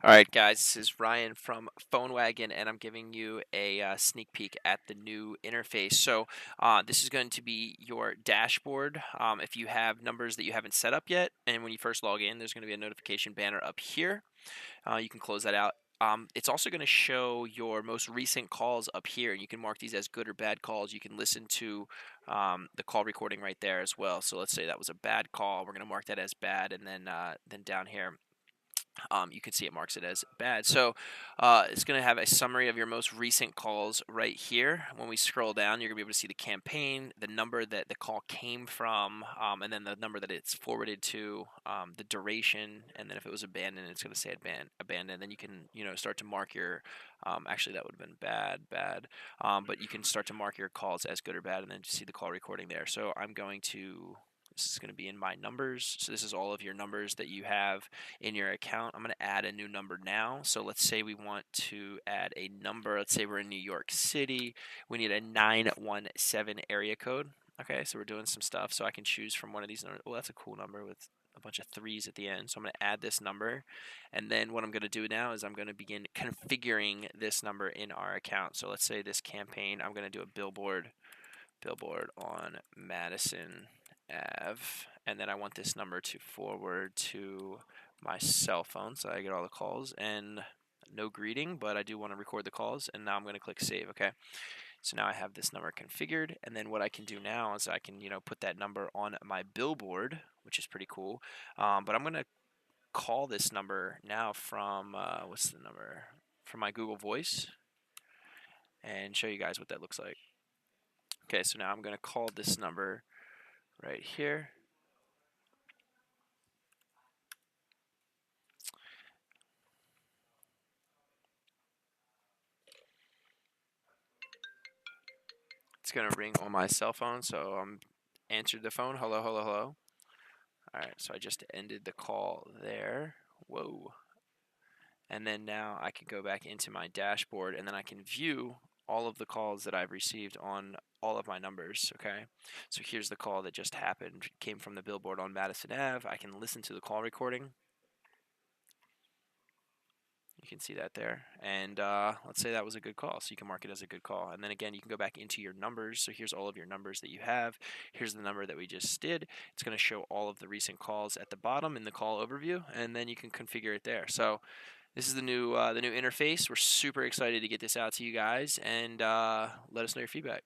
All right, guys, this is Ryan from PhoneWagon, and I'm giving you a sneak peek at the new interface. So this is going to be your dashboard. If you have numbers that you haven't set up yet, and when you first log in, there's going to be a notification banner up here. You can close that out. It's also going to show your most recent calls up here, and you can mark these as good or bad calls. You can listen to the call recording right there as well. So let's say that was a bad call. We're going to mark that as bad, and then down here, you can see it marks it as bad. So it's going to have a summary of your most recent calls right here. When we scroll down, you're going to be able to see the campaign, the number that the call came from, and then the number that it's forwarded to, the duration, and then if it was abandoned, it's going to say abandoned. Then you can start to mark your. Actually, that would have been bad. But you can start to mark your calls as good or bad, and then see the call recording there. So I'm going to. This is going to be in my numbers. So this is all of your numbers that you have in your account. I'm going to add a new number now. So let's say we want to add a number. Let's say we're in New York City. We need a 917 area code. Okay, so we're doing some stuff. So I can choose from one of these numbers. Well, that's a cool number with a bunch of threes at the end. So I'm going to add this number. And then what I'm going to do now is I'm going to begin configuring this number in our account. So let's say this campaign, I'm going to do a billboard on Madison Ave, and then I want this number to forward to my cell phone so I get all the calls, and no greeting, but I do want to record the calls, and now I'm going to click save. Okay, so now I have this number configured, and then what I can do now is I can put that number on my billboard, which is pretty cool. But I'm going to call this number now from what's the number, from my Google Voice, and show you guys what that looks like. Okay, so now I'm going to call this number right here. It's going to ring on my cell phone, so I'm answered the phone. Hello, hello, hello. All right, so I just ended the call there. Whoa. And then now I can go back into my dashboard, and then I can view all of the calls that I've received on all of my numbers. Okay, so here's the call that just happened. It came from the billboard on Madison Ave. I can listen to the call recording. You can see that there. And let's say that was a good call. So you can mark it as a good call. And then again, you can go back into your numbers. So here's all of your numbers that you have. Here's the number that we just did. It's going to show all of the recent calls at the bottom in the call overview. And then you can configure it there. So this is the new interface. We're super excited to get this out to you guys. And let us know your feedback.